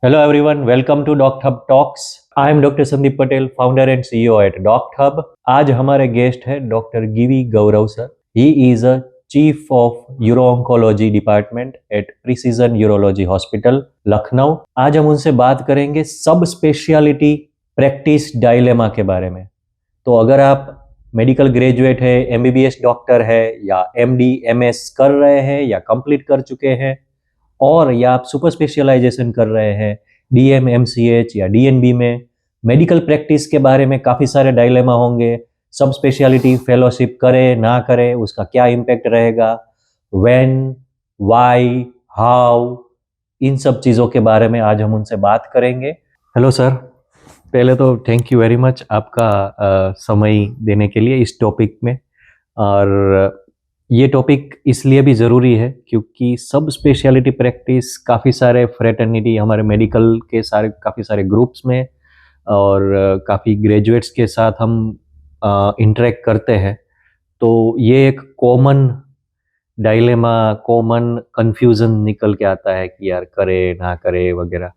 Hello everyone, welcome to DocHub Talks. I am Dr. Sandeep Patel, founder and CEO at DocHub. आज हमारे guest है doctor Givi Gaurav sir. He is a chief of uro oncology department at precision urology hospital Lucknow. आज हम उनसे बात करेंगे सब speciality practice dilemma के बारे में. तो अगर आप मेडिकल ग्रेजुएट है, एमबीबीएस डॉक्टर है या एमडी एमएस कर रहे हैं या कंप्लीट कर चुके हैं और या आप सुपर स्पेशलाइजेशन कर रहे हैं डीएम एमसीएच या डीएनबी में, मेडिकल प्रैक्टिस के बारे में काफ़ी सारे डायलेमा होंगे. सब स्पेशलिटी फेलोशिप करे ना करे, उसका क्या इम्पैक्ट रहेगा, व्हेन, वाई, हाउ, इन सब चीज़ों के बारे में आज हम उनसे बात करेंगे. हेलो सर, पहले तो थैंक यू वेरी मच आपका समय देने के लिए इस टॉपिक में. और ये टॉपिक इसलिए भी ज़रूरी है क्योंकि सब स्पेशलिटी प्रैक्टिस काफ़ी सारे फ्रेटर्निटी हमारे मेडिकल के काफ़ी सारे ग्रुप्स में और काफ़ी ग्रेजुएट्स के साथ हम इंटरेक्ट करते हैं. तो ये एक कॉमन डायलेमा, कॉमन कन्फ्यूज़न निकल के आता है कि यार करे ना करे वगैरह.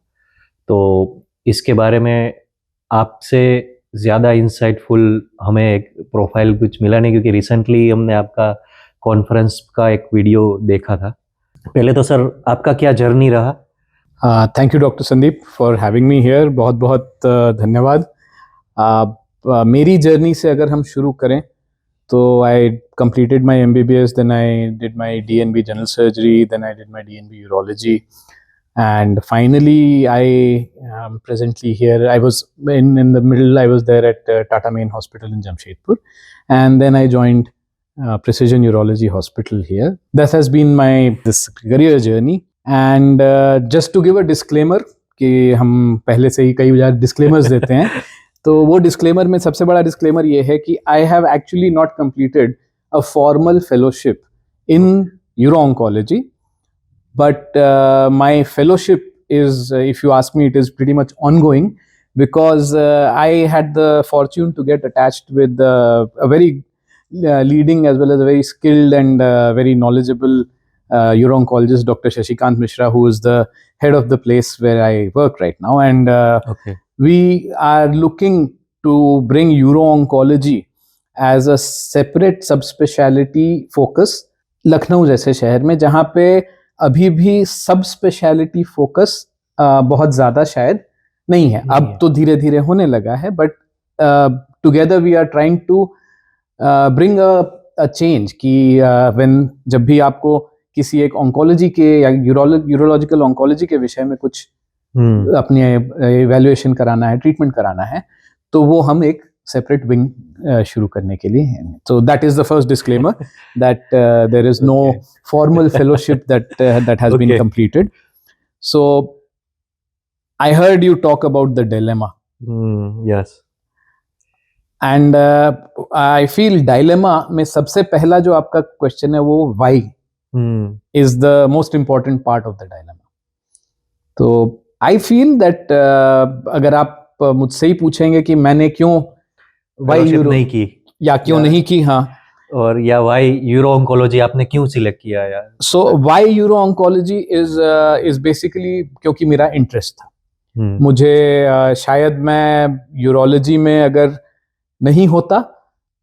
तो इसके बारे में आपसे ज़्यादा इंसाइटफुल हमें एक प्रोफाइल कुछ मिला नहीं, क्योंकि रिसेंटली हमने आपका कॉन्फ्रेंस का एक वीडियो देखा था. पहले तो सर आपका क्या जर्नी रहा? Thank you doctor Sandeep for having me here. बहुत बहुत धन्यवाद. मेरी जर्नी से अगर हम शुरू करें तो आई completed my MBBS, then I did my DNB general surgery, then I did my DNB urology, and finally I am presently here. I was in the middle, I was there at Tata Main Hospital in Jamshedpur, and then I joined Precision Urology Hospital here. That has been my this career journey. And just to give a disclaimer कि हम पहले से ही कई बार disclaimers देते हैं, तो वो disclaimer में सबसे बड़ा डिस्क्लेमर ये है कि I have actually not completed a formal fellowship in euro oncology, but my fellowship is, if you ask me, it is pretty much ongoing because I had the fortune to get attached with a very leading as well as a very skilled and very knowledgeable uro-oncologist, Dr. Shashikant Mishra, who is the head of the place where I work right now. And Okay. we are looking to bring uro-oncology as a separate subspecialty focus Lucknow जैसे शहर में, जहाँ पे अभी भी सब speciality focus बहुत ज़्यादा शायद नहीं है. अब तो धीरे धीरे होने लगा है, but together we are trying to bring a change कि जब भी आपको किसी एक ऑन्कोलॉजी के या यूरोलॉजिकल ऑन्कोलॉजी के विषय में कुछ अपनी इवैल्यूएशन कराना है, ट्रीटमेंट कराना है, तो वो हम एक सेपरेट विंग शुरू करने के लिए हैं. So that is the first disclaimer that there is no formal fellowship that has been completed. So I heard you talk about the dilemma. Yes. And I feel dilemma में सबसे पहला जो आपका क्वेश्चन है वो why is the most important part of the dilemma. तो I feel that अगर आप मुझसे ही पूछेंगे कि मैंने क्यों नहीं की या क्यों नहीं की, हाँ, और या वाई यूरो ऑन्कोलॉजी आपने क्यों सिलेक्ट किया यार? So why uro oncology is basically क्योंकि मेरा इंटरेस्ट था. मुझे शायद मैं यूरोलॉजी में अगर नहीं होता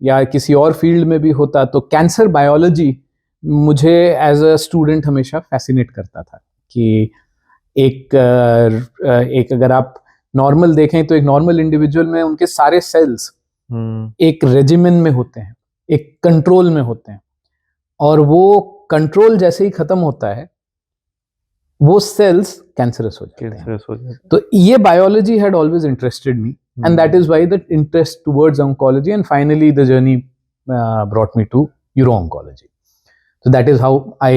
या किसी और फील्ड में भी होता तो कैंसर बायोलॉजी मुझे एज अ स्टूडेंट हमेशा फैसिनेट करता था. कि एक अगर आप नॉर्मल देखें तो एक नॉर्मल इंडिविजुअल में उनके सारे सेल्स एक रेजिमेन में होते हैं, एक कंट्रोल में होते हैं, और वो कंट्रोल जैसे ही खत्म होता है वो सेल्स कैंसरस हो जाते हैं. तो ये biology had always interested me, and that is why the interest towards oncology, and finally the journey brought me to uro oncology. So that is how I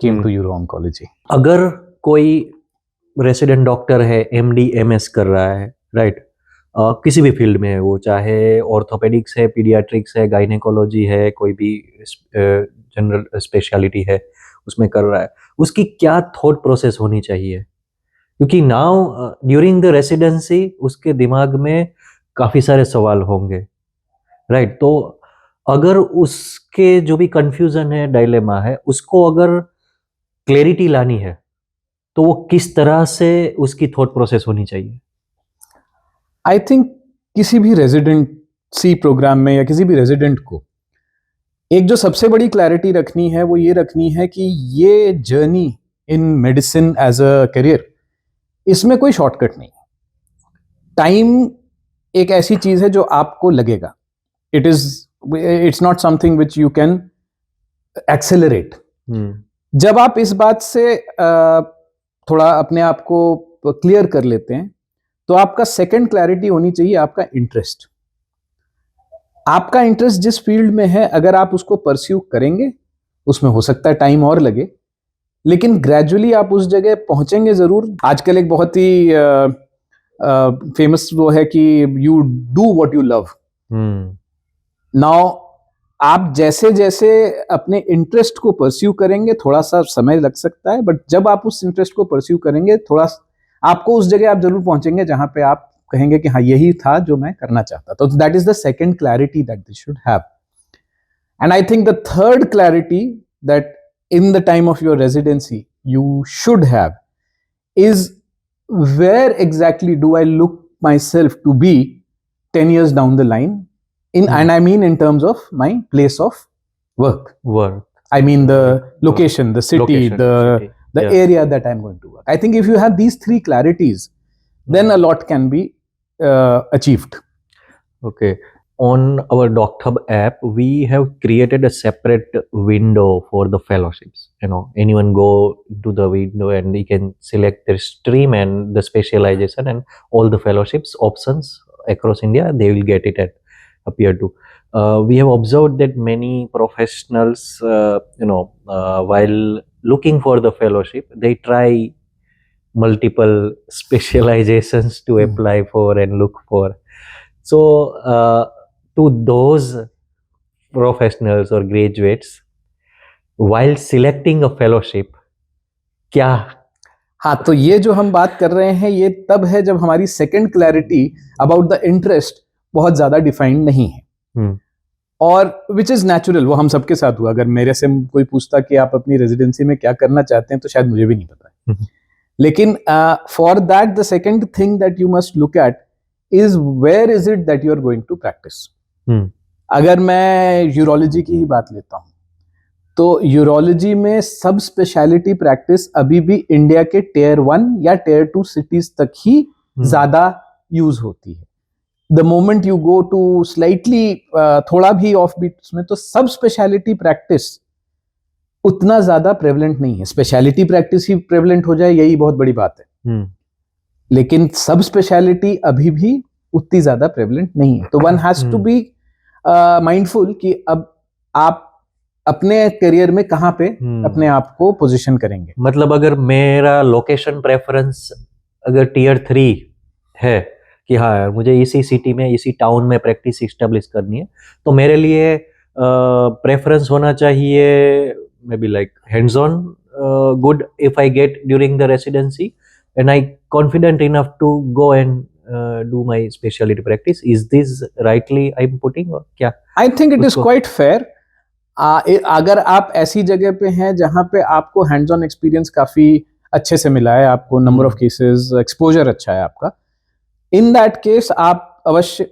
came to uro oncology. अगर कोई resident doctor है, MD MS कर रहा है, right, किसी भी field में है, वो चाहे ऑर्थोपेडिक्स है, पीडियाट्रिक्स है, गाइनेकोलॉजी है, कोई भी जनरल स्पेशलिटी है उसमें कर रहा है, उसकी क्या थॉट प्रोसेस होनी चाहिए? क्योंकि नाउ ड्यूरिंग द रेसिडेंसी उसके दिमाग में काफ़ी सारे सवाल होंगे, राइट. तो अगर उसके जो भी कंफ्यूजन है, डायलेमा है, उसको अगर क्लैरिटी लानी है तो वो किस तरह से उसकी थॉट प्रोसेस होनी चाहिए? आई थिंक किसी भी रेजिडेंसी प्रोग्राम में या किसी भी रेजिडेंट को एक जो सबसे बड़ी क्लैरिटी रखनी है वो ये रखनी है कि ये journey in medicine as a career, इसमें कोई शॉर्टकट नहीं। टाइम एक ऐसी चीज है जो आपको लगेगा, it's not something which you can accelerate. जब आप इस बात से थोड़ा अपने आप को क्लियर कर लेते हैं तो आपका सेकंड क्लैरिटी होनी चाहिए आपका इंटरेस्ट। आपका इंटरेस्ट जिस फील्ड में है, अगर आप उसको परस्यू करेंगे, उसमें हो सकता है टाइम और लगे, लेकिन ग्रेजुअली आप उस जगह पहुंचेंगे जरूर। आजकल एक बहुत ही फेमस वो है कि you do what you love. Now आप जैसे जैसे अपने इंटरेस्ट को परस्यू करेंगे, थोड़ा सा समय लग सकता है, बट जब आप उस इंटरेस्ट को परस्यू करेंगे, थोड़ा आपको उस जगह आप जरूर पहुंचेंगे जहां पे आप कहेंगे कि हाँ यही था जो मैं करना चाहता। तो that is the second clarity that they should have. And I think the third clarity that in the time of your residency you should have is where exactly do I look myself to be 10 years down the line and I mean in terms of my place of work. I mean the location, the city, the area that I'm going to work. I think if you have these three clarities, then a lot can be achieved. Okay. On our DocThub app, we have created a separate window for the fellowships. Anyone go to the window and he can select their stream and the specialization and all the fellowships options across India. They will get it at appear to. We have observed that many professionals, while looking for the fellowship, they try multiple specializations to apply for and look for. So, to those professionals or graduates, while selecting a fellowship, क्या? हाँ, तो ये जो हम बात कर रहे हैं ये तब है जब हमारी second clarity about the interest बहुत ज्यादा डिफाइंड नहीं है। और विच इज नेचुरल, वो हम सबके साथ हुआ। अगर मेरे से कोई पूछता कि आप अपनी रेजिडेंसी में क्या करना चाहते हैं तो शायद मुझे भी नहीं पता है। लेकिन for that the second thing that you must look at is where is it that you are going to practice. अगर मैं यूरोलॉजी की ही बात लेता हूं तो यूरोलॉजी में सब स्पेशलिटी प्रैक्टिस अभी भी इंडिया के टियर 1 या टियर 2 सिटीज तक ही ज्यादा यूज होती है। The moment you go to slightly थोड़ा भी ऑफ बीट्स में तो सब स्पेशलिटी प्रैक्टिस उतना ज्यादा प्रेवलेंट नहीं है। स्पेशलिटी प्रैक्टिस ही प्रेवलेंट हो जाए यही बहुत बड़ी बात है, लेकिन सब स्पेशलिटी अभी भी उतनी ज्यादा प्रेवलेंट नहीं है। तो one has to be mindful कि अब आप अपने करियर में कहां पे अपने आप को पोजीशन करेंगे। मतलब अगर मेरा लोकेशन प्रेफरेंस अगर टियर 3 है कि हाँ यार मुझे इसी सिटी में इसी टाउन में प्रैक्टिस इस्टेब्लिश करनी है, तो मेरे लिए प्रेफरेंस होना चाहिए may be like hands on good if I get during the residency and I confident enough to go and do my specialty practice. Is this rightly I'm putting or क्या? I think it is quite fair. अगर आप ऐसी जगह पे हैं जहां पे आपको हैंड्स ऑन एक्सपीरियंस काफी अच्छे से मिला है, आपको नंबर ऑफ केसेस एक्सपोजर अच्छा है आपका, इन दैट केस आप अवश्य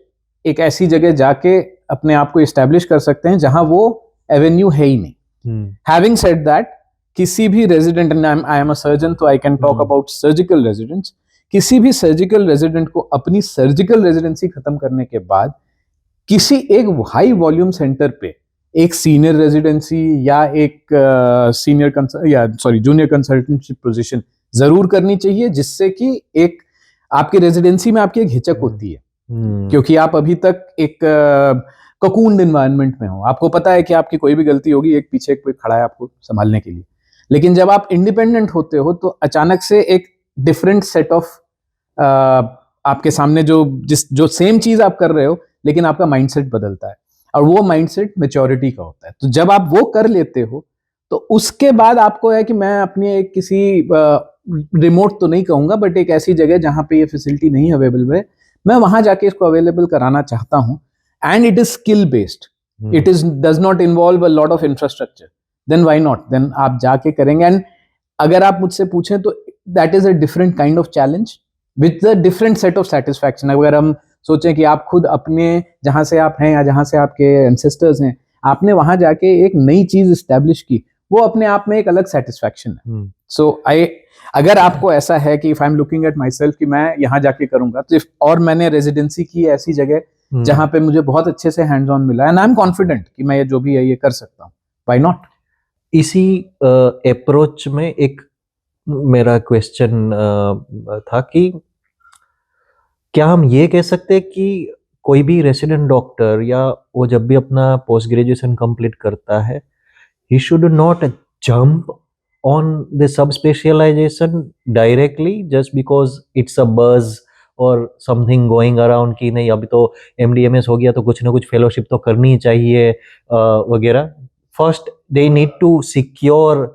एक ऐसी जगह जाके अपने आप को इस्टेब्लिश कर सकते हैं जहां वो एवेन्यू है ही नहीं। हैविंग सेड दैट, किसी भी resident, I am a surgeon तो I can talk about surgical residents, किसी भी सर्जिकल रेजिडेंट को अपनी सर्जिकल रेजिडेंसी खत्म करने के बाद किसी एक हाई वॉल्यूम सेंटर पे एक सीनियर रेजिडेंसी या एक जूनियर कंसल्टेंटशिप पोजीशन जरूर करनी चाहिए, जिससे कि एक आपकी रेजिडेंसी में आपकी एक हिचक होती है, क्योंकि आप अभी तक एक ककून एनवायरनमेंट में हो, आपको पता है कि आपकी कोई भी गलती होगी एक पीछे कोई खड़ा है आपको संभालने के लिए। लेकिन जब आप इंडिपेंडेंट होते हो तो अचानक से एक डिफरेंट सेट ऑफ आपके सामने जो सेम चीज आप कर रहे हो, लेकिन आपका माइंडसेट बदलता है और वो माइंडसेट मैच्योरिटी का होता है। तो जब आप वो कर लेते हो तो उसके बाद आपको है कि मैं अपनी एक किसी रिमोट तो नहीं कहूंगा बट एक ऐसी जगह जहां पे ये फैसिलिटी नहीं अवेलेबल है, मैं वहां जाके इसको अवेलेबल कराना चाहता हूं। And it is skill based, it is does not involve a lot of infrastructure, then why not, then आप जाके करेंगे। एंड अगर आप मुझसे पूछें तो that is a different kind of challenge with a different set of satisfaction. अगर हम सोचें कि आप खुद अपने जहां से आप हैं या जहां से आपके एंसेस्टर्स हैं, आपने वहां जाके एक नई चीज इस्टेब्लिश की, वो अपने आप में एक अलग सेटिस्फैक्शन है। सो अगर आपको ऐसा है कि if I am looking at my self कि मैं यहाँ जाके करूंगा, तो और मैंने रेजिडेंसी की ऐसी जगह जहां पे मुझे बहुत अच्छे से हैंड्स ऑन मिला एंड आई एम कॉन्फिडेंट कि मैं ये जो भी है ये कर सकता हूँ, व्हाई नॉट। इसी अप्रोच में एक मेरा क्वेश्चन था कि क्या हम ये कह सकते हैं कि कोई भी रेसिडेंट डॉक्टर या वो जब भी अपना पोस्ट ग्रेजुएशन कंप्लीट करता है, he should not jump on the subspecialization directly just because it's a buzz or something going around कि नहीं अभी तो MDMS हो गया तो कुछ ना कुछ फेलोशिप तो करनी ही चाहिए वगैरह। First they need to secure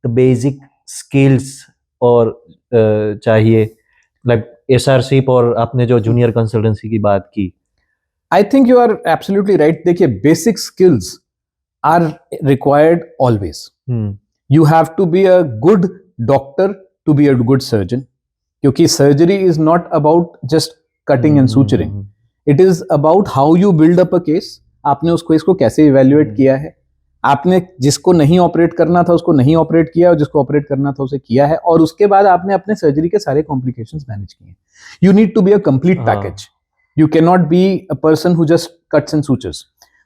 the basic skills और चाहिए like SRCP और आपने जो जूनियर कंसल्टेंसी की बात की। I think you are absolutely right. देखिए, basic skills are required always. You have to be a good doctor to be a good surgeon, क्योंकि surgery is not about just cutting and suturing. It is about how you build up a case. आपने उसको इसको कैसे evaluate किया है, आपने जिसको नहीं ऑपरेट करना था उसको नहीं ऑपरेट किया और जिसको ऑपरेट करना था उसे किया है, और उसके बाद आपने अपने सर्जरी के सारे कॉम्प्लिकेशंस मैनेज किए। You need to be a complete package. You can not be a person who just cuts and sutures.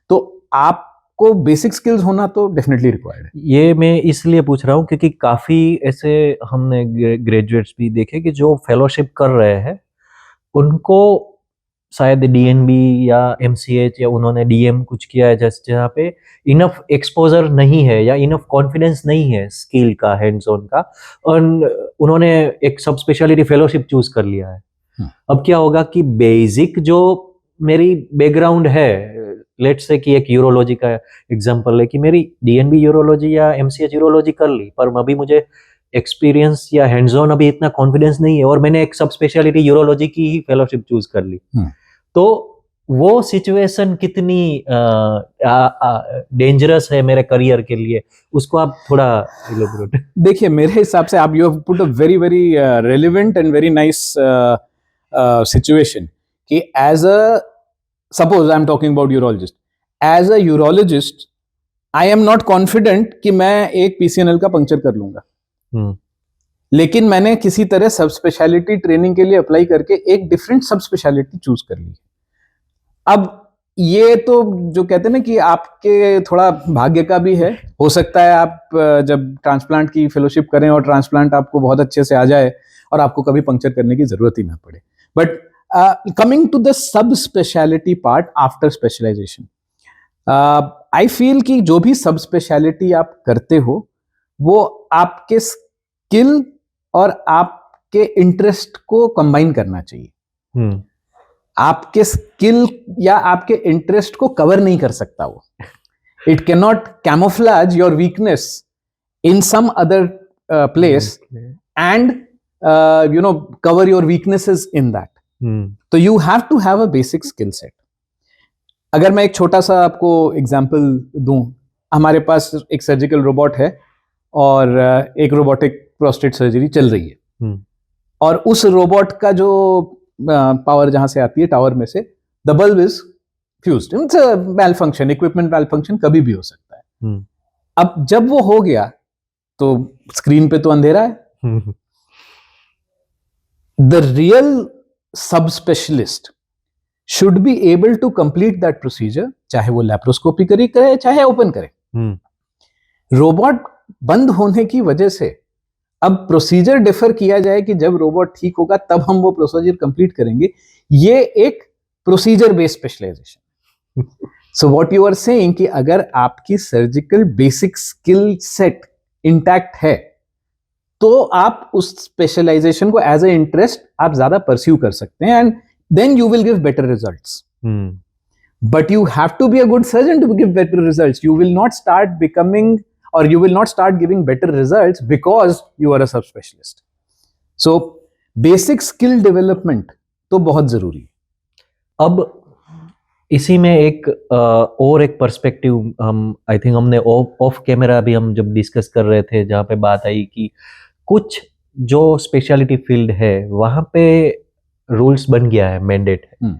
तो आप को बेसिक स्किल्स होना तो डेफिनेटली रिक्वायर्ड है। ये मैं इसलिए पूछ रहा हूँ क्योंकि काफी ऐसे हमने ग्रेजुएट्स भी देखे कि जो फेलोशिप कर रहे हैं उनको शायद डीएनबी या एमसीएच या उन्होंने डीएम कुछ किया है जहाँ पे इनफ एक्सपोजर नहीं है या इनफ कॉन्फिडेंस नहीं है स्किल का, हैंड्स ऑन का, और उन्होंने एक सब स्पेशलिटी फेलोशिप चूज कर लिया है। अब क्या होगा कि बेसिक जो मेरी बैकग्राउंड है, लेट्स से कि एक यूरोलॉजी का एग्जांपल है कि मेरी डीएनबी यूरोलॉजी या एमसीएच यूरोलॉजी कर ली, पर अभी मुझे एक्सपीरियंस या हैंड्स ऑन अभी इतना कॉन्फिडेंस नहीं है और मैंने एक सब स्पेशलिटी यूरोलॉजी की ही फेलोशिप चूज कर ली। तो वो सिचुएशन कितनी डेंजरस है मेरे करियर के लिए, उसको आप थोड़ा इलैबोरेट। देखिए, मेरे हिसाब से आप you have put a very very relevant and very nice situation कि as a suppose I'm talking about urologist. As a urologist, I am not confident कि मैं एक PCNL का पंक्चर कर लूंगा। लेकिन मैंने किसी तरह सब स्पेशलिटी ट्रेनिंग के लिए अप्लाई करके एक डिफरेंट सब स्पेशलिटी चूज कर ली। अब ये तो जो कहते हैं ना कि आपके थोड़ा भाग्य का भी है। हो सकता है आप जब ट्रांसप्लांट की फेलोशिप करें और ट्रांसप्लांट आपको बहुत अच्छे से आ जाए और आपको कभी पंक्चर करने की जरूरत ही ना पड़े। But coming to the subspecialty part after specialization, I feel कि जो भी subspecialty आप करते हो वो आपके स्किल और आपके इंटरेस्ट को कंबाइन करना चाहिए। आपके स्किल या आपके इंटरेस्ट को कवर नहीं कर सकता वो। It cannot camouflage your weakness in some other place and cover your weaknesses in that. तो you have to have a basic skill set. अगर मैं एक छोटा सा आपको एग्जांपल दूं, हमारे पास एक सर्जिकल रोबोट है और एक रोबोटिक प्रोस्टेट सर्जरी चल रही है, और उस रोबोट का जो पावर जहां से आती है टावर में से, the bulb is fused. It's a malfunction, equipment malfunction कभी भी हो सकता है। अब जब वो हो गया तो स्क्रीन पे तो अंधेरा है। The real subspecialist should be able to complete that procedure, चाहे वो लैप्रोस्कोपी करे चाहे ओपन करे। रोबोट बंद होने की वजह से अब प्रोसीजर डिफर किया जाए कि जब रोबोट ठीक होगा तब हम वो प्रोसीजर कंप्लीट करेंगे। ये एक procedure based specialisation. So what you are saying कि अगर आपकी surgical basic skill set intact है तो आप उस स्पेशलाइजेशन को एज अ इंटरेस्ट आप ज्यादा परस्यू कर सकते हैं, and then you will give better results. But you have to be a good surgeon to give better results. You will not start becoming और you will not start giving better results because you are a sub specialist. So basic skill development तो बहुत जरूरी है। अब इसी में एक और एक पर्सपेक्टिव हम आई थिंक हमने ऑफ कैमरा भी हम जब डिस्कस कर रहे थे, जहाँ पे बात आई कि कुछ जो स्पेशलिटी फील्ड है वहाँ पे रूल्स बन गया है, मैंडेट है।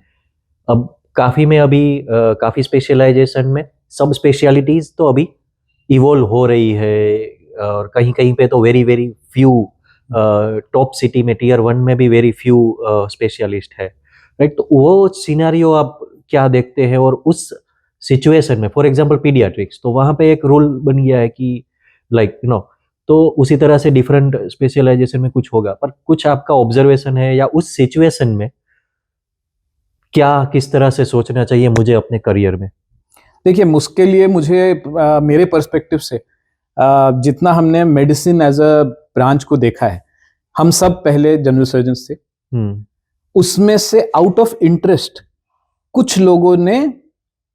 अब काफ़ी में अभी काफ़ी स्पेशलाइजेशन में सब स्पेशलिटीज़ तो अभी इवोल्व हो रही है, और कहीं कहीं पे तो very very few, top city में टीयर 1 में भी वेरी फ्यू स्पेशलिस्ट है, राइट। तो वो सिनेरियो आप क्या देखते हैं, और उस सिचुएशन में फॉर एग्जांपल पीडियाट्रिक्स, तो वहाँ पे एक रूल बन गया है कि लाइक तो उसी तरह से डिफरेंट स्पेशलाइजेशन में कुछ होगा, पर कुछ आपका ऑब्जर्वेशन है या उस सिचुएशन में क्या किस तरह से सोचना चाहिए मुझे अपने करियर में? देखिए, उसके लिए मुझे मेरे पर्सपेक्टिव से जितना हमने मेडिसिन एज अ ब्रांच को देखा है, हम सब पहले जनरल सर्जन्स थे। उसमें से आउट ऑफ इंटरेस्ट कुछ लोगों ने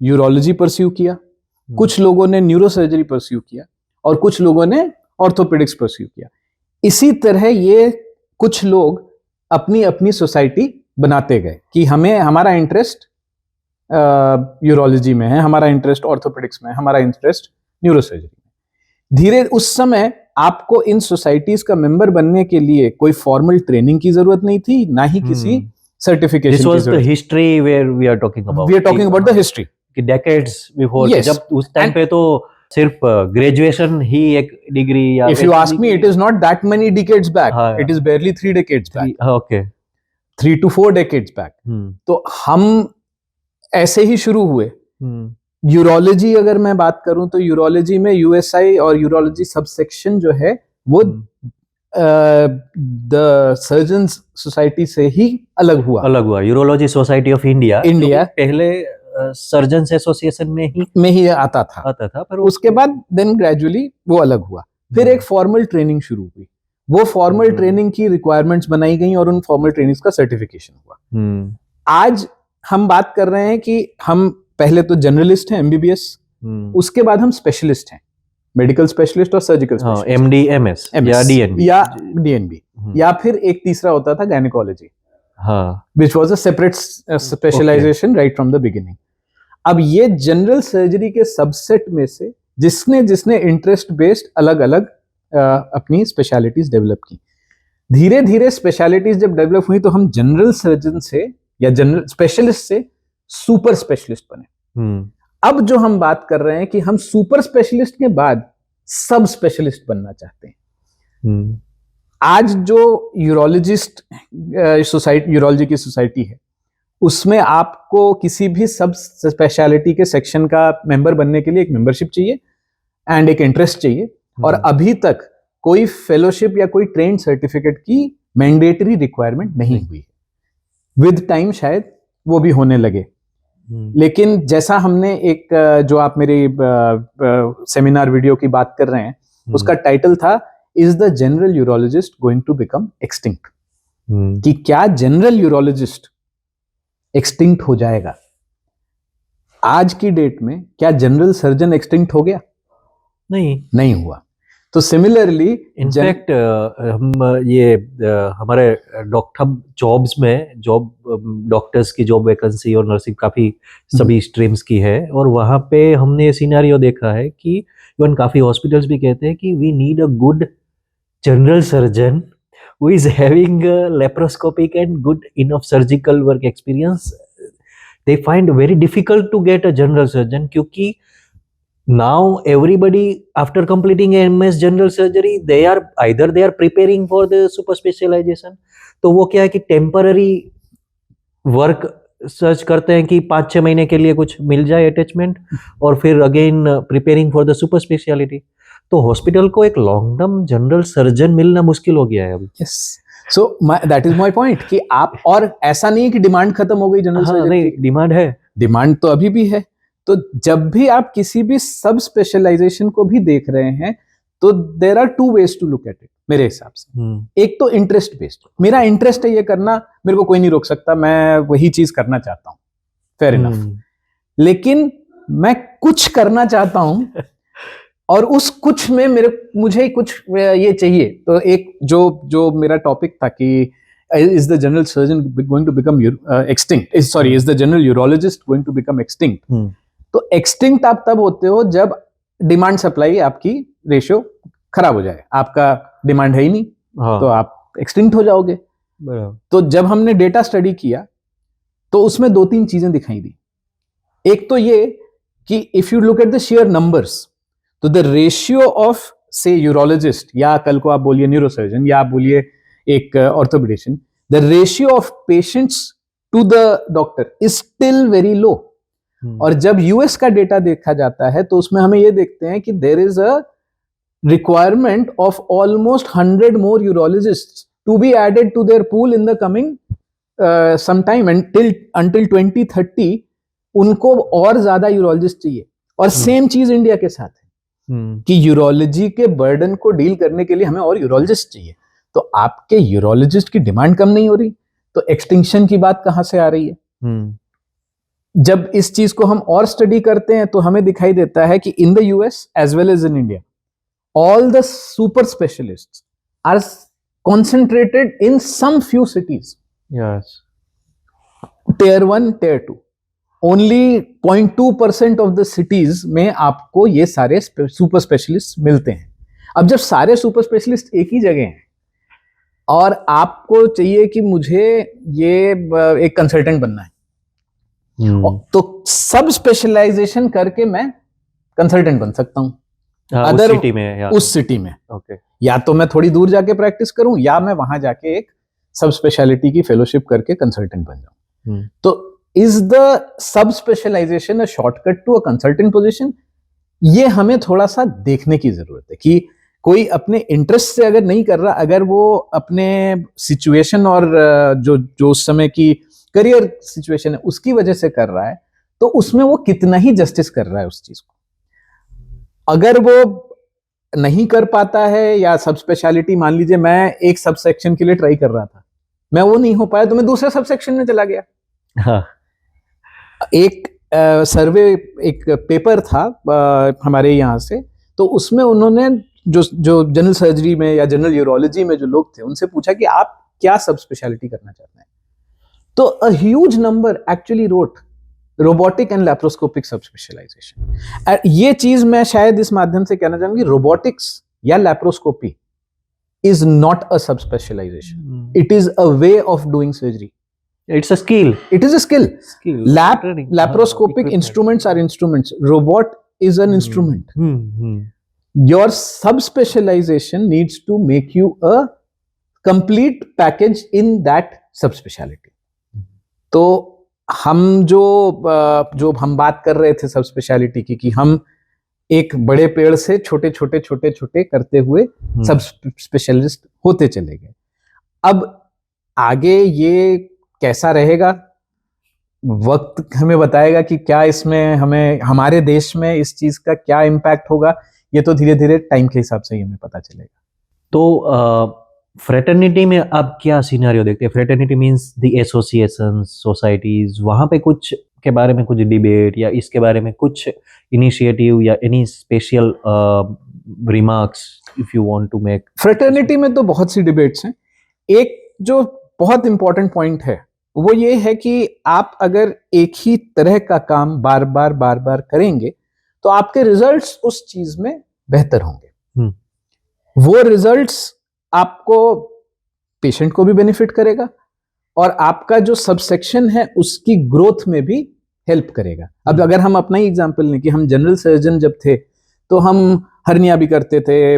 यूरोलॉजी परस्यू किया, कुछ लोगों ने न्यूरो सर्जरी परस्यू किया, और कुछ लोगों ने ऑर्थोपेडिक्स परस्यू किया। इसी तरह ये कुछ लोग अपनी अपनी सोसाइटी बनाते गए कि हमें हमारा इंटरेस्ट यूरोलॉजी में है, हमारा इंटरेस्ट ऑर्थोपेडिक्स में है, हमारा इंटरेस्ट न्यूरो सर्जरी में। धीरे उस समय आपको इन सोसाइटीज का मेंबर बनने के लिए कोई फॉर्मल ट्रेनिंग की जरूरत नहीं थी, ना ही किसी सर्टिफिकेशन दिस की वाज द जरूरत। History where we are talking about, we are talking about the history कि डेकेड्स बिफोर, Yes. जब उस टाइम And- पे तो सिर्फ ग्रेजुएशन ही एक डिग्री या If you ask me, it is not that many decades back. हाँ, It is barely 3 decades back. Okay. 3 to 4 decades back. तो हम ऐसे ही शुरू हुए। यूरोलॉजी अगर मैं बात करूं तो यूरोलॉजी में यूएसआई और यूरोलॉजी सबसेक्शन जो है वो द सर्जन्स सोसाइटी से ही अलग हुआ। यूरोलॉजी सोसाइटी ऑफ इंडिया पहले सर्जन्स एसोसिएशन में ही आता था, पर उसके बाद देन ग्रेजुअली वो अलग हुआ। फिर एक फॉर्मल ट्रेनिंग शुरू हुई, वो फॉर्मल ट्रेनिंग की रिक्वायरमेंट्स बनाई गई और उन फॉर्मल ट्रेनिंग्स का सर्टिफिकेशन हुआ। आज हम बात कर रहे हैं कि हम पहले तो जनरलिस्ट हैं, एमबीबीएस, उसके बाद हम स्पेशलिस्ट हैं, मेडिकल स्पेशलिस्ट और सर्जिकल स्पेशलिस्ट, एमडी, एमएस या डीएनबी, या फिर एक तीसरा होता था gynaecology, which was a separate specialisation right from the beginning. अब ये जनरल सर्जरी के सबसेट में से जिसने इंटरेस्ट बेस्ड अलग अलग अपनी स्पेशलिटीज डेवलप की, धीरे धीरे स्पेशलिटीज जब डेवलप हुई तो हम जनरल सर्जन से या जनरल स्पेशलिस्ट से सुपर स्पेशलिस्ट बने। अब जो हम बात कर रहे हैं कि हम सुपर स्पेशलिस्ट के बाद सब स्पेशलिस्ट बनना चाहते हैं। आज जो यूरोलॉजिस्ट सोसाइटी, यूरोलॉजी की सोसाइटी है, उसमें आपको किसी भी सब स्पेशलिटी के सेक्शन का मेंबर बनने के लिए एक मेंबरशिप चाहिए एंड एक इंटरेस्ट चाहिए, और अभी तक कोई फेलोशिप या कोई ट्रेंड सर्टिफिकेट की मैंडेटरी रिक्वायरमेंट नहीं हुई। विद टाइम शायद वो भी होने लगे, लेकिन जैसा हमने एक जो आप मेरे सेमिनार वीडियो की बात कर रहे हैं, उसका टाइटल था is the general urologist going to become extinct, कि क्या जनरल यूरोलॉजिस्ट एक्सटिंक्ट हो जाएगा। आज की डेट में क्या जनरल सर्जन एक्सटिंक्ट हो गया? नहीं हुआ। तो सिमिलरली इनफैक्ट हम ये हमारे जॉब्स में डॉक्टर्स की जॉब वैकेंसी और नर्सिंग काफ़ी सभी स्ट्रीम्स की है, और वहाँ पे हमने ये सिनेरियो देखा है कि इवन काफ़ी हॉस्पिटल्स भी कहते हैं कि we need a good general surgeon who is having laparoscopic and good enough surgical work experience. They find very difficult to get a general surgeon, क्योंकि now everybody after completing MS general surgery they are preparing for the super specialization. तो वो क्या है कि temporary work search करते हैं कि 5-6 महीने के लिए कुछ मिल जाए अटैचमेंट, और फिर again preparing for the super speciality. तो हॉस्पिटल को एक लॉन्ग टर्म जनरल सर्जन मिलना मुश्किल हो गया है अभी। Yes, so that is my point कि आप, और ऐसा नहीं है कि डिमांड खत्म हो गई जनरल सर्जन नहीं, डिमांड है, डिमांड तो अभी भी है। तो जब भी आप किसी भी सब स्पेशलाइजेशन को भी देख रहे हैं तो there are 2 ways to look at it मेरे हिसाब से। एक तो इंटरेस्ट बेस्ड, मेरा इंटरेस्ट है ये करना, मेरे को कोई नहीं रोक सकता, मैं वही चीज करना चाहता हूं, फेयर इनफ। लेकिन मैं कुछ करना चाहता हूं और उस कुछ में मुझे कुछ ये चाहिए। तो एक जो मेरा टॉपिक था कि is the general surgeon going to become extinct, sorry, is the general urologist going to become extinct. तो एक्सटिंक्ट आप तब होते हो जब डिमांड सप्लाई आपकी रेशियो खराब हो जाए, आपका डिमांड है ही नहीं, तो आप एक्सटिंक्ट हो जाओगे। बराबर। तो जब हमने डेटा स्टडी किया तो उसमें 2-3 चीजें दिखाई दी। एक तो ये कि if you look at the share numbers, तो द रेशियो ऑफ से यूरोलॉजिस्ट, या कल को आप बोलिए न्यूरोसर्जन, या आप बोलिए एक orthopaedician, the ratio of patients to the doctor is still very low. और जब यूएस का डेटा देखा जाता है तो उसमें हमें ये देखते हैं कि there is a requirement of almost 100 more urologists to be added to their pool in the coming some time until 2030 उनको और ज्यादा यूरोलॉजिस्ट चाहिए। और सेम चीज इंडिया के साथ है कि यूरोलॉजी के बर्डन को डील करने के लिए हमें और यूरोलॉजिस्ट चाहिए। तो आपके यूरोलॉजिस्ट की डिमांड कम नहीं हो रही, तो एक्सटिंक्शन की बात कहां से आ रही है? जब इस चीज को हम और स्टडी करते हैं तो हमें दिखाई देता है कि in the US as well as in India, all the super specialists are concentrated in some few cities. Yes. Tier 1, Tier 2. Only 0.2% of the cities में आपको ये सारे सुपर स्पेशलिस्ट मिलते हैं। अब जब सारे सुपर स्पेशलिस्ट एक ही जगह हैं और आपको चाहिए कि मुझे ये एक कंसल्टेंट बनना है, तो सब स्पेशलाइजेशन करके मैं कंसल्टेंट बन सकता हूं। उस सिटी में, या उस सिटी में ओके, या तो मैं थोड़ी दूर जाके प्रैक्टिस करूं, या मैं वहां जाके एक सब स्पेशलिटी की फेलोशिप करके कंसल्टेंट बन जाऊं। तो is the sub specialisation a shortcut to a consultant position? ये हमें थोड़ा सा देखने की जरूरत है कि कोई अपने इंटरेस्ट से अगर नहीं कर रहा, अगर वो अपने सिचुएशन और जो उस समय की करियर सिचुएशन है उसकी वजह से कर रहा है, तो उसमें वो कितना ही जस्टिस कर रहा है उस चीज को। अगर वो नहीं कर पाता है, या सब स्पेशलिटी, मान लीजिए मैं एक सब सेक्शन के लिए ट्राई कर रहा था, मैं वो नहीं हो पाया तो मैं दूसरे सब सेक्शन में चला गया। हाँ। एक सर्वे, एक पेपर था हमारे यहाँ से, तो उसमें उन्होंने जो जनरल सर्जरी में या जनरल यूरोलॉजी में जो लोग थे उनसे पूछा कि आप क्या सब स्पेशलिटी करना चाहते हैं। तो a huge number actually road robotic and laparoscopic सब स्पेशलाइजेशन। ये चीज मैं शायद इस माध्यम से कहना चाहूंगी, रोबोटिक्स या laparoscopy is not a sub specialisation, it is a way of doing surgery. It's a skill. It is a skill. Training. Laparoscopic instruments are instruments. Robot is an instrument. Your subspecialization needs to make you a complete package in that subspecialty. तो हम जो हम बात कर रहे थे सब speciality की, कि हम एक बड़े पेड़ से छोटे छोटे छोटे छोटे करते हुए सब स्पेशलिस्ट होते चले गए। अब आगे ये कैसा रहेगा, वक्त हमें बताएगा कि क्या इसमें हमें, हमारे देश में इस चीज का क्या इम्पैक्ट होगा। ये तो धीरे धीरे टाइम के हिसाब से ही हमें पता चलेगा। तो फ्रेटर्निटी में आप क्या सिनेरियो देखते हैं? Fraternity means the association, societies, वहां पे कुछ के बारे में कुछ डिबेट या इसके बारे में कुछ इनिशिएटिव या any special remarks if you want to make? Fraternity में तो बहुत सी डिबेट्स हैं। एक जो बहुत इंपॉर्टेंट पॉइंट है वो ये है कि आप अगर एक ही तरह का काम बार बार करेंगे तो आपके रिजल्ट्स उस चीज में बेहतर होंगे। वो रिजल्ट्स आपको, पेशेंट को भी बेनिफिट करेगा और आपका जो सबसेक्शन है उसकी ग्रोथ में भी हेल्प करेगा। अब अगर हम अपना ही एग्जांपल लें कि हम जनरल सर्जन जब थे तो हम हर्निया भी करते थे,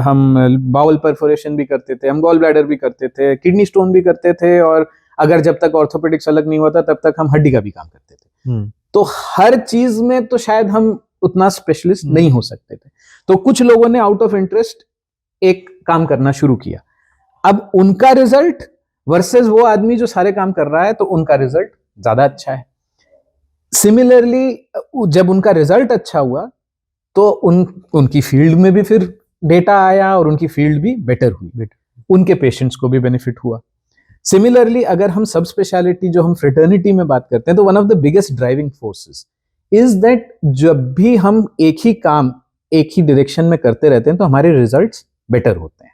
हम बाउल परफोरेशन भी करते थे, हम गॉल ब्लैडर भी करते थे, किडनी स्टोन भी करते थे, और अगर जब तक ऑर्थोपेडिक्स अलग नहीं होता तब तक हम हड्डी का भी काम करते थे। तो हर चीज में तो शायद हम उतना स्पेशलिस्ट नहीं हो सकते थे। तो कुछ लोगों ने आउट ऑफ इंटरेस्ट एक काम करना शुरू किया। अब उनका रिजल्ट वर्सेस वो आदमी जो सारे काम कर रहा है, तो उनका रिजल्ट ज्यादा अच्छा है। सिमिलरली जब उनका रिजल्ट अच्छा हुआ तो उनकी फील्ड में भी फिर डेटा आया और उनकी फील्ड भी बेटर हुई, उनके पेशेंट्स को भी बेनिफिट हुआ। सिमिलरली अगर हम सब स्पेशलिटी, जो हम फ्रेटर्निटी में बात करते हैं, तो one of the biggest driving forces is that जब भी हम एक ही काम एक ही डायरेक्शन में करते रहते हैं तो हमारे रिजल्ट्स बेटर होते हैं।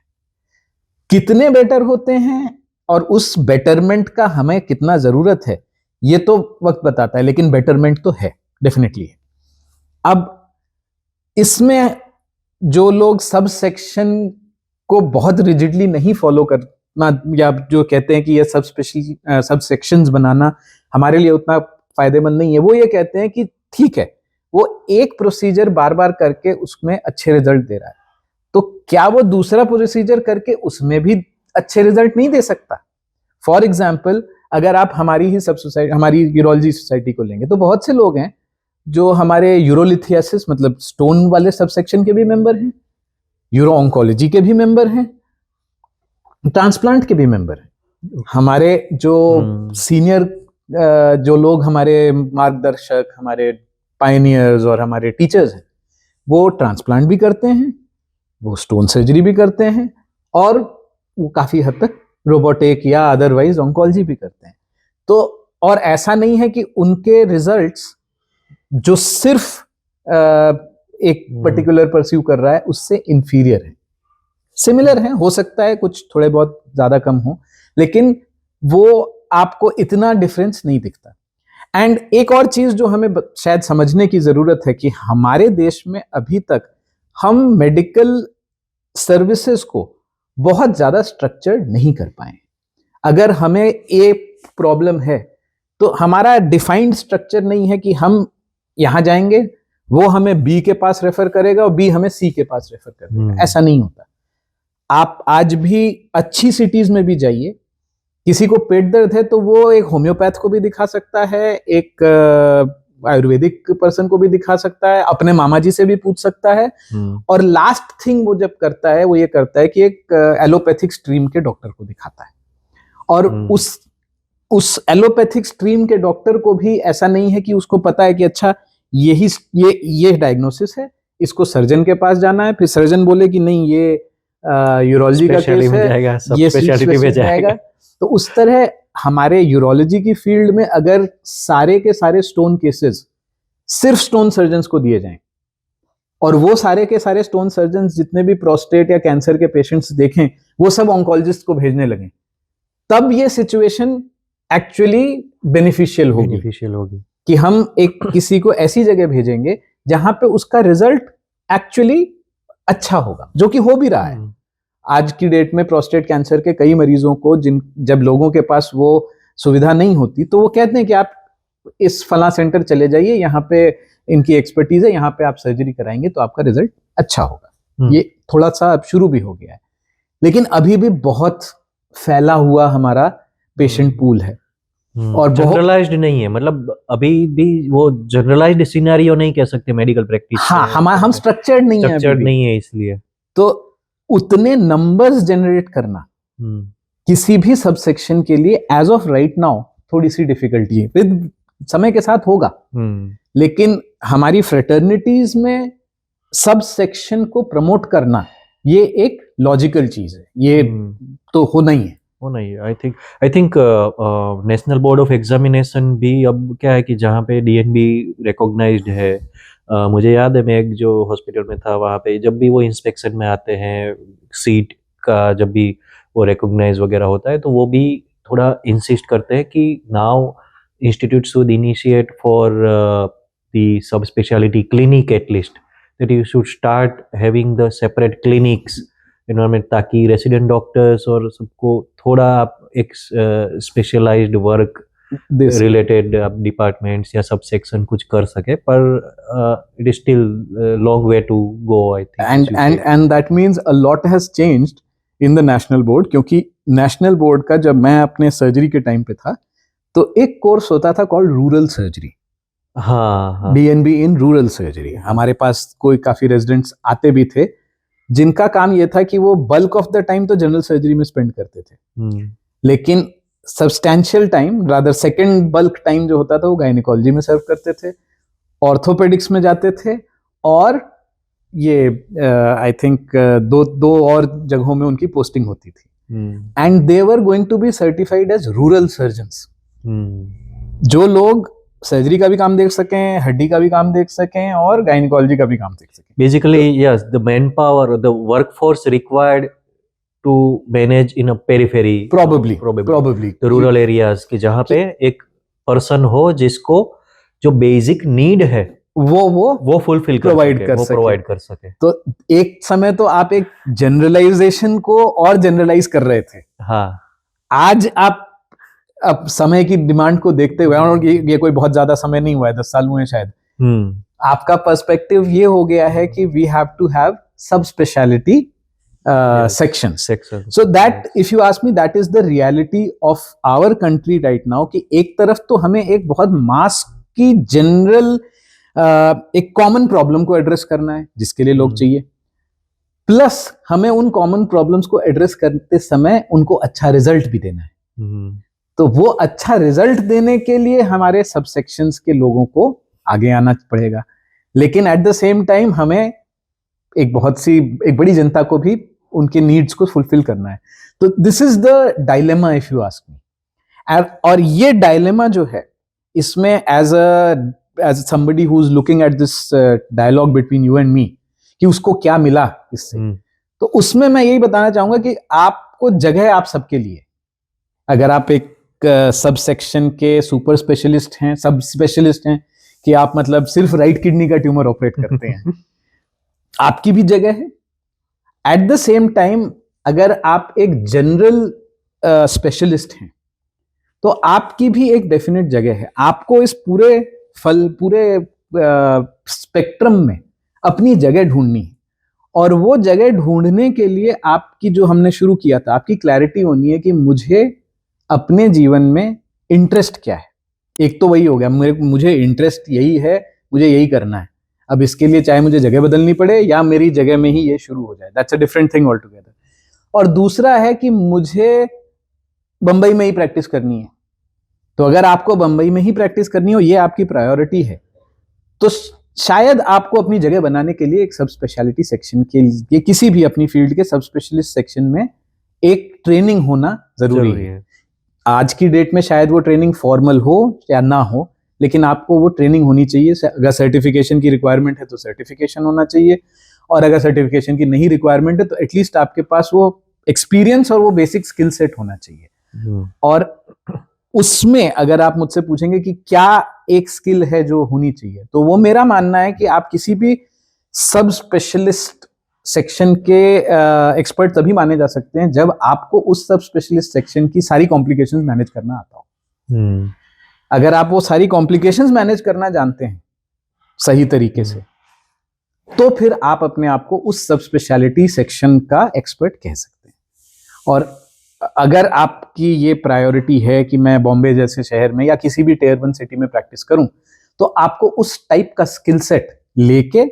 कितने बेटर होते हैं और उस बेटरमेंट का हमें कितना जरूरत है ये तो वक्त बताता है, लेकिन बेटरमेंट तो है, डेफिनेटली है। अब इसमें जो लोग सब सेक्शन को बहुत रिजिडली नहीं फॉलो कर या जो कहते हैं कि ये सब सेक्शंस बनाना हमारे लिए उतना फायदेमंद नहीं है, वो ये कहते हैं कि ठीक है, वो एक प्रोसीजर बार बार करके उसमें अच्छे रिजल्ट दे रहा है, तो क्या वो दूसरा प्रोसीजर करके उसमें भी अच्छे रिजल्ट नहीं दे सकता? फॉर एग्जाम्पल, अगर आप हमारी यूरोलॉजी सोसाइटी को लेंगे, तो बहुत से लोग हैं जो हमारे यूरोलिथियासिस मतलब स्टोन वाले सबसेक्शन के भी मेंबर हैं, यूरो ऑन्कोलॉजी के भी मेंबर हैं, ट्रांसप्लांट के भी मेंबर हैं। हमारे जो सीनियर जो लोग हमारे मार्गदर्शक, हमारे पायनियर्स और हमारे टीचर्स हैं, वो ट्रांसप्लांट भी करते हैं, वो स्टोन सर्जरी भी करते हैं, और वो काफी हद तक रोबोटिक या अदरवाइज ऑन्कोलॉजी भी करते हैं। तो और ऐसा नहीं है कि उनके रिजल्ट्स जो सिर्फ एक पर्टिकुलर परस्यू कर रहा है उससे इंफीरियर है, सिमिलर है, हो सकता है कुछ थोड़े बहुत ज्यादा कम हो, लेकिन वो आपको इतना डिफरेंस नहीं दिखता। एंड एक और चीज जो हमें शायद समझने की जरूरत है कि हमारे देश में अभी तक हम मेडिकल सर्विसेज को बहुत ज्यादा स्ट्रक्चर्ड नहीं कर पाए। अगर हमें ए प्रॉब्लम है तो हमारा डिफाइंड स्ट्रक्चर नहीं है कि हम यहां जाएंगे, वो हमें बी के पास रेफर करेगा और बी हमें सी के पास रेफर कर देगा। ऐसा नहीं होता। आप आज भी अच्छी सिटीज में भी जाइए, किसी को पेट दर्द है तो वो एक होम्योपैथ को भी दिखा सकता है, एक आयुर्वेदिक पर्सन को भी दिखा सकता है, अपने मामा जी से भी पूछ सकता है, और लास्ट थिंग वो जब करता है वो ये करता है कि एक एलोपैथिक स्ट्रीम के डॉक्टर को दिखाता है। और उस एलोपैथिक स्ट्रीम के डॉक्टर को भी ऐसा नहीं है कि उसको पता है कि अच्छा ये डायग्नोसिस है, इसको सर्जन के पास जाना है, फिर सर्जन बोले कि नहीं ये यूरोलॉजी का केस है, ये स्पेशलिटी में जाएगा। तो उस तरह हमारे यूरोलॉजी की फील्ड में अगर सारे के सारे स्टोन केसेस सिर्फ स्टोन सर्जन्स को दिए जाएं, और वो सारे के सारे स्टोन सर्जन्स जितने भी प्रोस्टेट या कैंसर के पेशेंट्स देखें वो सब ऑन्कोलॉजिस्ट को भेजने लगे, तब ये सिचुएशन एक्चुअली बेनिफिशियल होगी कि हम एक किसी को ऐसी जगह भेजेंगे जहां पे उसका रिजल्ट एक्चुअली अच्छा होगा, जो कि हो भी रहा है। आज की डेट में प्रोस्टेट कैंसर के कई मरीजों को जब लोगों के पास वो सुविधा नहीं होती तो वो कहते हैं कि आप इस फला सेंटर चले जाइए, यहाँ पे इनकी एक्सपर्टीज है, यहाँ पे आप सर्जरी कराएंगे तो आपका रिजल्ट अच्छा होगा। ये थोड़ा सा अब शुरू भी हो गया है, लेकिन अभी भी बहुत फैला हुआ हमारा पेशेंट पूल है और जनरलाइज्ड नहीं है। मतलब अभी भी वो जनरलाइज्ड सिनेरियो नहीं कह सकते मेडिकल प्रैक्टिस। हाँ, हम स्ट्रक्चर्ड नहीं है इसलिए तो उतने नंबर्स जनरेट करना किसी भी सबसेक्शन के लिए एज ऑफ राइट नाउ थोड़ी सी डिफिकल्टी है, विद समय के साथ होगा। लेकिन हमारी फ्रेटर्निटीज में सब सेक्शन को प्रमोट करना ये एक लॉजिकल चीज है, ये तो होना ही है। I think national board of examination भी अब क्या है कि जहाँ पे डीएनबी रिकॉग्नाइज्ड है, मुझे याद है मैं एक जो हॉस्पिटल में था वहाँ पे जब भी वो इंस्पेक्शन में आते हैं, सीट का जब भी वो रिकॉग्नाइज वगैरह होता है तो वो भी थोड़ा इंसिस्ट करते हैं कि now institute should initiate for the sub speciality clinic at least, that you should start having the separate clinics environment, ताकि रेसिडेंट डॉक्टर्स और सबको थोड़ा आप एक स्पेशलाइज्ड वर्क रिलेटेड डिपार्टमेंट्स या सब सेक्शन कुछ कर सके, पर it is still long way to go I think. And that means a lot has changed in the national board, क्योंकि नेशनल बोर्ड का जब मैं अपने सर्जरी के टाइम पे था तो एक कोर्स होता था कॉल्ड रूरल सर्जरी। हाँ, डीएनबी इन रूरल सर्जरी। हमारे पास कोई काफी रेजिडेंट्स आते भी थे जिनका काम ये था कि वो बल्क ऑफ द टाइम तो जनरल सर्जरी में स्पेंड करते थे, लेकिन substantial time, rather second bulk time जो होता था वो गायनिकोलॉजी में सर्व करते थे, ऑर्थोपेडिक्स में जाते थे, और ये आई थिंक दो और जगहों में उनकी पोस्टिंग होती थी। And they were going to be certified as rural surgeons, जो लोग सर्जरी का भी काम देख सकें, हड्डी का भी काम देख सकें और गायनिकोलॉजी का भी काम देख सकें। Basically yes, the manpower, the workforce required to manage in a periphery, probably the rural areas के जहाँ पे एक पर्सन हो जिसको जो बेसिक नीड है वो फुलफिल प्रोवाइड कर सके। तो एक समय तो आप एक जनरलाइजेशन को और जनरलाइज कर रहे थे। हाँ आज आप अब समय की डिमांड को देखते हुए, और ये कोई बहुत ज्यादा समय नहीं हुआ है, 10 साल हुए हैं शायद, आपका पर्सपेक्टिव ये हो गया है कि वी हैव टू हैव सब speciality section. Section So that, if you ask me, that is the reality of our country right now. कि एक तरफ तो हमें एक बहुत मास की जनरल एक कॉमन प्रॉब्लम को एड्रेस करना है जिसके लिए लोग चाहिए, प्लस हमें उन कॉमन प्रॉब्लम्स को एड्रेस करते समय उनको अच्छा रिजल्ट भी देना है. तो वो अच्छा रिजल्ट देने के लिए हमारे सबसेक्शंस के लोगों को आगे आना पड़ेगा, लेकिन एट द सेम टाइम हमें एक बड़ी जनता को भी उनके नीड्स को फुलफिल करना है. तो this is the dilemma if you ask me. और ये डायलेमा जो है, इसमें as somebody who is looking at this dialogue between you and me, कि उसको क्या मिला इससे, तो उसमें मैं यही बताना चाहूंगा कि आपको जगह आप सबके लिए, अगर आप एक सब सेक्शन के सुपर स्पेशलिस्ट हैं, सब स्पेशलिस्ट हैं, कि आप मतलब सिर्फ राइट किडनी का ट्यूमर ऑपरेट करते हैं, आपकी भी जगह है. एट द सेम टाइम अगर आप एक जनरल स्पेशलिस्ट हैं, तो आपकी भी एक डेफिनेट जगह है. आपको इस पूरे स्पेक्ट्रम में अपनी जगह ढूंढनी है, और वो जगह ढूंढने के लिए आपकी, जो हमने शुरू किया था, आपकी क्लैरिटी होनी है कि मुझे अपने जीवन में इंटरेस्ट क्या है. एक तो वही हो गया, मुझे इंटरेस्ट यही है, मुझे यही करना है. अब इसके लिए चाहे मुझे जगह बदलनी पड़े या मेरी जगह में ही ये शुरू हो जाए, that's a different thing all together. और दूसरा है कि मुझे बंबई में ही प्रैक्टिस करनी है. तो अगर आपको बंबई में ही प्रैक्टिस करनी हो, ये आपकी प्रायोरिटी है, तो शायद आपको अपनी जगह बनाने के लिए एक सब स्पेशलिटी सेक्शन के लिए, किसी भी अपनी फील्ड के सब स्पेशलिस्ट सेक्शन में एक ट्रेनिंग होना जरूरी है. आज की डेट में शायद वो ट्रेनिंग फॉर्मल हो या ना हो, लेकिन आपको वो ट्रेनिंग होनी चाहिए. अगर सर्टिफिकेशन की रिक्वायरमेंट है तो सर्टिफिकेशन होना चाहिए, और अगर सर्टिफिकेशन की नहीं रिक्वायरमेंट है तो एटलीस्ट आपके पास वो एक्सपीरियंस और वो बेसिक स्किल सेट होना चाहिए. और उसमें अगर आप मुझसे पूछेंगे कि क्या एक स्किल है जो होनी चाहिए, तो वो मेरा मानना है कि आप किसी भी सब स्पेशलिस्ट सेक्शन के एक्सपर्ट तभी माने जा सकते हैं जब आपको उस सब स्पेशलिस्ट सेक्शन की सारी कॉम्प्लिकेशंस मैनेज करना आता हो. अगर आप वो सारी कॉम्प्लिकेशंस मैनेज करना जानते हैं सही तरीके से, तो फिर आप अपने आप को उस सब स्पेशलिटी सेक्शन का एक्सपर्ट कह सकते हैं. और अगर आपकी ये प्रायोरिटी है कि मैं बॉम्बे जैसे शहर में या किसी भी टियर 1 सिटी में प्रैक्टिस करूं, तो आपको उस टाइप का स्किल सेट लेके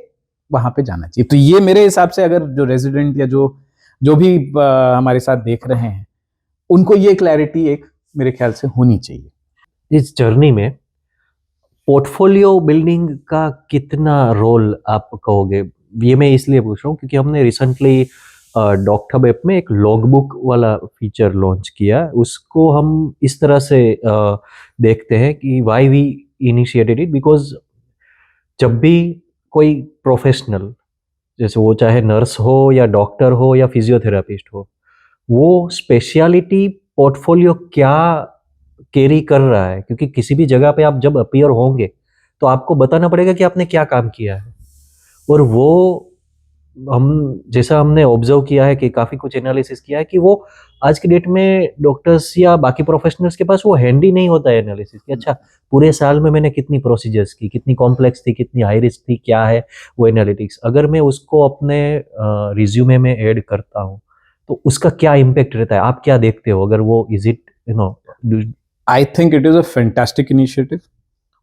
वहां पे जाना चाहिए. तो ये मेरे हिसाब से, अगर जो रेजिडेंट या जो भी हमारे साथ देख रहे हैं, उनको ये क्लैरिटी एक मेरे ख्याल से होनी चाहिए. इस जर्नी में पोर्टफोलियो बिल्डिंग का कितना रोल आप कहोगे? ये मैं इसलिए पूछ रहा हूँ क्योंकि हमने रिसेंटली डॉक्टहब ऐप में एक लॉगबुक वाला फीचर लॉन्च किया. उसको हम इस तरह से देखते हैं कि why we initiated it, because जब भी कोई प्रोफेशनल, जैसे वो चाहे नर्स हो या डॉक्टर हो या फिजियोथेरापिस्ट हो, वो स्पेशलिटी पोर्टफोलियो क्या कैरी कर रहा है, क्योंकि किसी भी जगह पे आप जब अपीयर होंगे तो आपको बताना पड़ेगा कि आपने क्या काम किया है. और वो जैसा हमने ऑब्जर्व किया है कि काफ़ी कुछ एनालिसिस किया है कि वो आज की डेट में डॉक्टर्स या बाकी प्रोफेशनल्स के पास वो हैंडी नहीं होता है एनालिसिस कि अच्छा पूरे साल में मैंने कितनी प्रोसीजर्स की, कितनी कॉम्प्लेक्स थी, कितनी हाई रिस्क थी, क्या है वो एनालिटिक्स. अगर मैं उसको अपने रिज्यूमे में ऐड करता हूँ तो उसका क्या इम्पैक्ट रहता है? आप क्या देखते हो? अगर वो is it I think it is a fantastic initiative.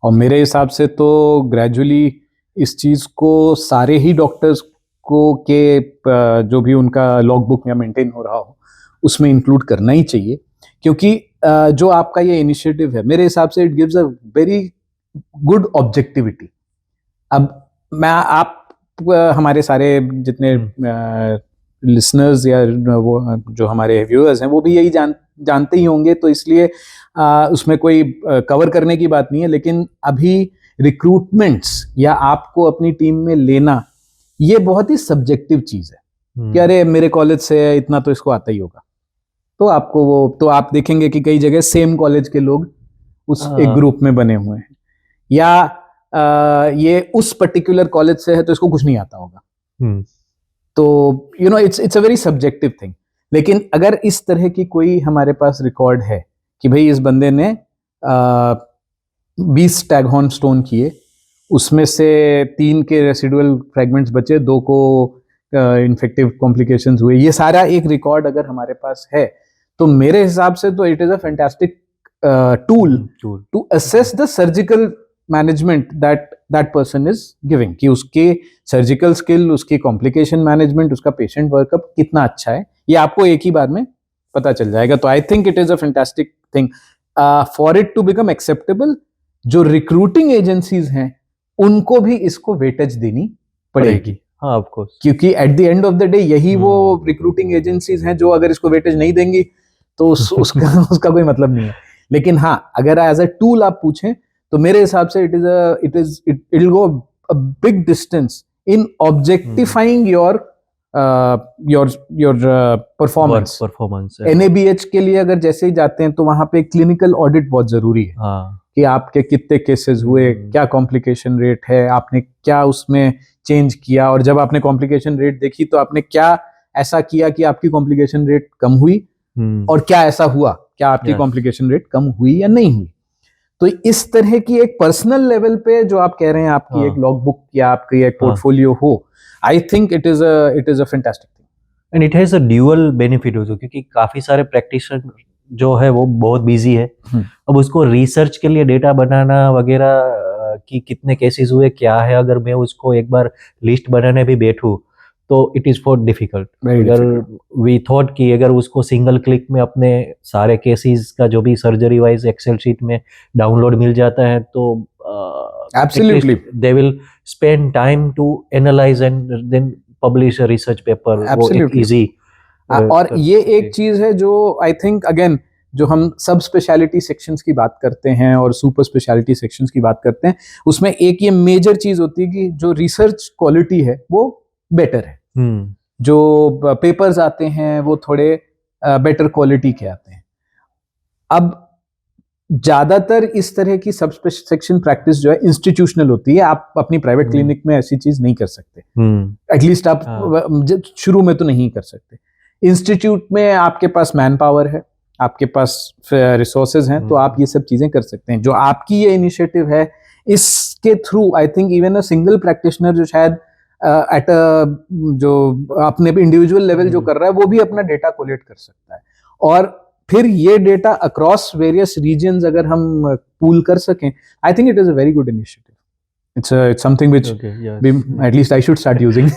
और मेरे हिसाब से तो ग्रेजुअली इस चीज़ को सारे ही डॉक्टर्स को के जो भी उनका लॉग बुक में मेंटेन हो रहा हो उसमें इंक्लूड करना ही चाहिए. क्योंकि जो आपका ये इनिशिएटिव है, मेरे हिसाब से it gives a very good objectivity. अब हमारे सारे जितने लिसनर्स या वो जो हमारे व्यूअर्स हैं, वो भी यही जानते ही होंगे, तो इसलिए उसमें कोई कवर करने की बात नहीं है. लेकिन अभी रिक्रूटमेंट्स या आपको अपनी टीम में लेना, ये बहुत ही सब्जेक्टिव चीज है कि अरे मेरे कॉलेज से इतना तो इसको आता ही होगा. तो आप देखेंगे कि कई जगह सेम कॉलेज के लोग उस एक ग्रुप में बने हुए हैं, या ये उस पर्टिकुलर कॉलेज से है तो इसको कुछ नहीं आता होगा. तो it's a very subjective thing. लेकिन अगर इस तरह की कोई हमारे पास रिकॉर्ड है कि भाई इस बंदे ने 20 स्टैगहॉर्न स्टोन किए, उसमें से 3 के रेसिडुअल फ्रेगमेंट्स बचे, 2 को इन्फेक्टिव कॉम्प्लिकेशंस हुए, ये सारा एक रिकॉर्ड अगर हमारे पास है, तो मेरे हिसाब से तो it is a fantastic tool to assess the surgical management that person is giving, कि उसके सर्जिकल स्किल, उसकी कॉम्प्लिकेशन मैनेजमेंट, उसका पेशेंट वर्कअप कितना अच्छा है, ये आपको एक ही बार में पता चल जाएगा. तो I think it is a fantastic thing for it to become acceptable. जो रिक्रूटिंग एजेंसीज हैं उनको भी इसको वेटेज देनी पड़ेगी. हाँ, ऑफ कोर्स, क्योंकि at the end of the day यही वो रिक्रूटिंग एजेंसीज हैं जो अगर इसको वेटेज नहीं देंगी तो उसका कोई मतलब नहीं है. लेकिन हाँ, अगर एज अ टूल आप पूछें तो मेरे हिसाब से it will go a big distance in objectifying your performance. NABH के लिए अगर जैसे ही जाते हैं तो वहां पे क्लिनिकल ऑडिट बहुत जरूरी है. हाँ, कि आपके कितने केसेस हुए, क्या कॉम्प्लिकेशन रेट है, आपने क्या उसमें चेंज किया, और जब आपने कॉम्प्लिकेशन रेट देखी तो आपने क्या ऐसा किया कि आपकी कॉम्प्लिकेशन रेट कम हुई, और क्या ऐसा हुआ, क्या आपकी कॉम्प्लिकेशन रेट कम हुई या नहीं हुई. तो इस तरह की एक पर्सनल लेवल पे जो आप कह रहे हैं, आपकी एक लॉग बुक या आपकी एक पोर्टफोलियो हो, आई think it is a fantastic thing. And it has a dual benefit हो, क्योंकि काफी सारे प्रैक्टिशनर जो है वो बहुत बिजी है. अब उसको रिसर्च के लिए डेटा बनाना वगैरह कि कितने केसेस हुए क्या है, अगर मैं उसको एक बार लिस्ट बनाने भी बैठूं तो इट इज फॉर डिफिकल्ट. अगर वी थॉट कि अगर उसको सिंगल क्लिक में अपने सारे केसेस का जो भी सर्जरी वाइज एक्सेल शीट में डाउनलोड मिल जाता है तो absolutely they will spend time to analyse and then publish a research paper. वो एक इजी. और ये एक चीज है जो आई थिंक अगेन, जो हम सब स्पेशलिटी सेक्शंस की बात करते हैं और सुपर स्पेशलिटी सेक्शंस की बात करते हैं, उसमें एक ये मेजर चीज होती है कि जो रिसर्च क्वालिटी है वो बेटर है. जो पेपर्स आते हैं वो थोड़े बेटर क्वालिटी के आते हैं. अब ज्यादातर इस तरह की सब सेक्शन प्रैक्टिस जो है इंस्टीट्यूशनल होती है. आप अपनी प्राइवेट क्लिनिक में ऐसी चीज नहीं कर सकते. एटलीस्ट आप शुरू में तो नहीं कर सकते. इंस्टीट्यूट में आपके पास मैन पावर है, आपके पास रिसोर्सेज हैं, तो आप ये सब चीजें कर सकते हैं. जो आपकी ये इनिशिएटिव है, इसके through I think even a single practitioner जो शायद एट जो अपने इंडिविजुअल लेवल जो कर रहा है, वो भी अपना डेटा कोलेक्ट कर सकता है. और फिर ये डेटा अक्रॉस वेरियस रीजन्स अगर हम पूल कर सकें, आई think it is a very good initiative. It's something which at least I should start using.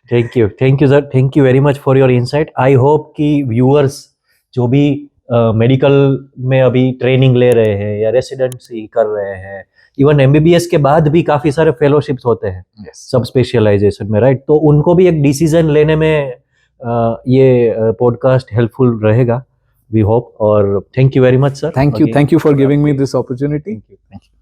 Thank you sir, thank you very much for your insight. I hope कि viewers जो भी medical में अभी training ले रहे हैं या residency कर रहे हैं, इवन MBBS के बाद भी काफी सारे फेलोशिप्स होते हैं सब स्पेशलाइजेशन में, राइट? तो उनको भी एक डिसीजन लेने में ये पॉडकास्ट हेल्पफुल रहेगा, वी होप. और thank you very much sir. Thank you for giving me this opportunity. Thank you.